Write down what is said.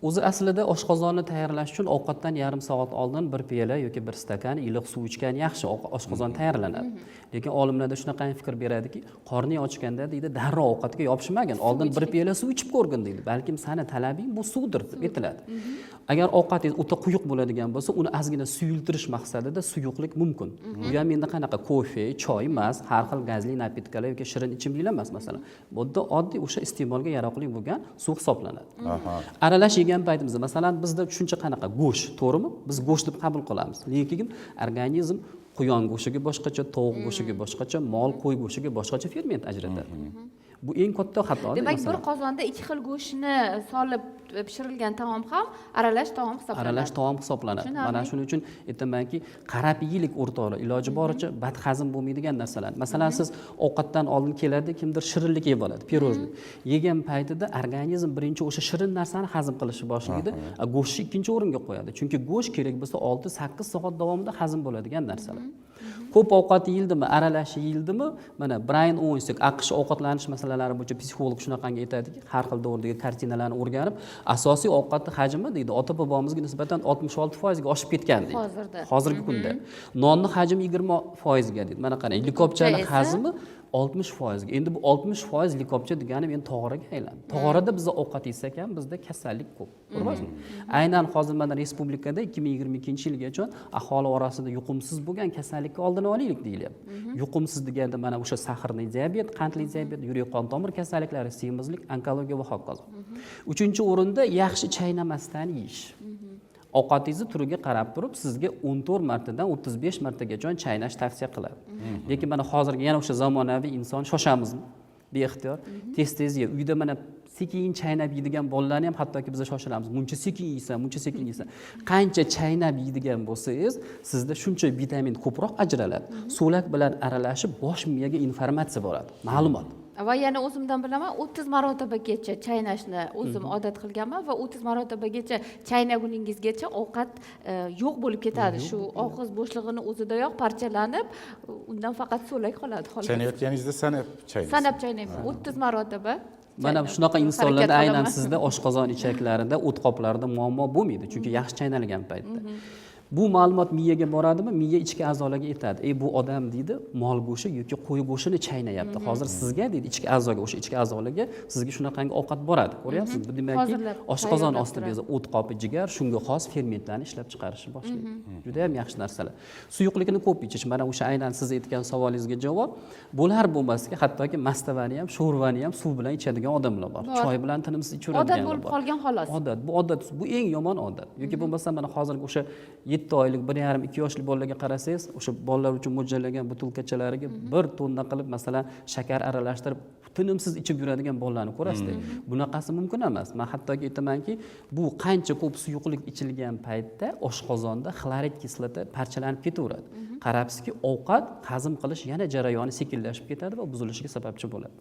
O'zi aslida oshqozonni tayyorlash uchun ovqatdan yarim soat oldin bir piyola yoki bir stakan iliq suv ichgan yaxshi oshqozon tayyorlanadi. Lekin olimlarda shunaqa fikr beradiki, qorning ochganda deydi, darrov ovqatga yopishmagin, oldin bir piyola suv ichib ko'rgin deydi. Balkim sani talabing bu suvdir deb aytiladi. Agar ovqatingiz o'ta quyuq bo'ladigan bo'lsa, uni ozgina suyultirish maqsadida suyuqlik mumkin. Bu ham endi qanaqa kofe, choy emas, har xil gazli napitkalar yoki shirin ichimliklar emas masalan. Bu oddiy o'sha iste'molga yaroqli bo'lgan suv hisoblanadi. Aralash yegan paytimizda masalan bizda tushuncha qanaqa go'sht, to'g'rimi? Biz go'sht deb qabul qilamiz. Lekin organizm quyon go'shtiga boshqacha, tovuq go'shtiga boshqacha, mol, qo'y go'shtiga boshqacha ferment ajratadi. Bu eng katta xato. Demak, bir qozonda ikki xil go'shtni solib pishirilgan taom ham aralash taom hisoblanadi. Aralash taom hisoblanadi. Mana shuning uchun aytamanki, qarab yeylik o'rtoqlar, iloji boricha badhazm bo'lmaydigan narsalar. Masalan, siz ovqatdan oldin keladi, kimdir shirinlik yeb oladi, pirojnik. Yegan paytida organizm birinchi o'sha shirin narsani hazm qilishni boshlaydi, go'shtni ikkinchi o'ringa qo'yadi. Chunki go'sht kerak bo'lsa 6-8 soat davomida hazm bo'ladigan narsalar. Ko'p ovqat yeyildimi, aralash yeyildimi? Mana Brian Owens AQSh ovqatlanish masalalari bo'yicha psixolog shunaqangi aytadiki, har xil davrdagi kartinalarni o'rganib, asosiy ovqatning hajmi deydi, ota-bobomizga nisbatan 66% ga oshib ketgan deydi. Hozirgi kunda. Nonning hajmi 20% ga deydi. Mana qarang, likopchaning hajmi 60%. Endi bu 60% likopcha degani men tog'oraga aylandi. Tog'orada biz ovqat yesak ham bizda kasallik ko'p. Ko'ryapsizmi? Aynan hozir mana respublikada 2022-yilgacha aholi orasida yuqumsiz bo'lgan kasallikka oldini olaylik deyilyapti. Yuqumsiz deganda mana o'sha sahrli diabet, qandli diabet, yurak qon tomir kasalliklari, semizlik, onkologiya va hokazo. 3-o'rinda yaxshi chaynamasdan yeyish. Ovqatingizni turiga qarab turib, sizga 14 martadan 35 martagacha chaynash tavsiya qiladi. Lekin mana hozirgi yana o'sha zamonaviy inson shoshamizmi? Beixtiyor tez-tez uyda mana sekin chaynab yeydigan bolalarni ham hattoki biz shoshilamiz. Muncha sekin yeysan, muncha sekin yeysan. Qancha chaynab yeydigan bo'lsangiz, sizda shuncha vitamin ko'proq ajraladi. So'lak bilan aralashib bosh miyaga informatsiya boradi, ma'lumot. Va yana o'zimdan bilaman, 30 marotibagacha chaynashni o'zim odat qilganman va 30 marotibagacha chaynaguningizgacha ovqat yo'q bo'lib ketadi. Shu og'iz bo'shlig'ini o'zidayoq parchalanib, undan faqat so'lak qoladi xolos. Chaynayotganingizda sanab chaynaysiz. Sanab chaynayman. 30 marotaba. Mana shunaqa insonlarda aynan sizda oshqozon ichaklarida, o't qoplarida muammo bo'lmaydi, chunki yaxshi chaynalgan paytda. Bu ma'lumot miyaga boradimi? Miya ichki a'zolarga aytadi. Bu odam deydi, mol go'shti yoki qo'y go'shtini chaynayapti. Hozir sizga deydi, ichki a'zoga, o'sha ichki a'zolarga sizga shunaqangi ovqat boradi. Ko'ryapsizmi? Bu demakki, oshqozon osti bezi, o't qopi, jigar shunga xos fermentlarni ishlab chiqarishni boshlaydi. Juda ham yaxshi narsalar. Suyuqlikni ko'p ichish, mana o'sha aynan siz aytgan savolingizga javob. Bo'lar bo'lmasga hattoki mastavani ham, sho'rvani ham suv bilan ichadigan odamlar bor. Choy bilan tinimsiz ichaveradiganlar bor. Odat bo'lib qolgan xolos. Odat, bu eng yomon odat. Yoki bo'lmasa mana hozirgi o'sha 7 oylik, 1,5-2 yoshli bolalarga qarasangiz, o'sha bolalar uchun mo'ljallangan butilkachalariga 1 tonna qilib masalan shakar aralashtirib tinimsiz ichib yuradigan bolalarni ko'rasiz. Bunaqasi mumkin emas. Men hattoki aytamanki, bu qancha ko'p suyuqlik ichilgan paytda oshqozonda xlorid kislota parchalanib ketaveradi. Qarabsizki, ovqat hazm qilish yana jarayoni sekinlashib ketadi va buzilishiga sababchi bo'ladi.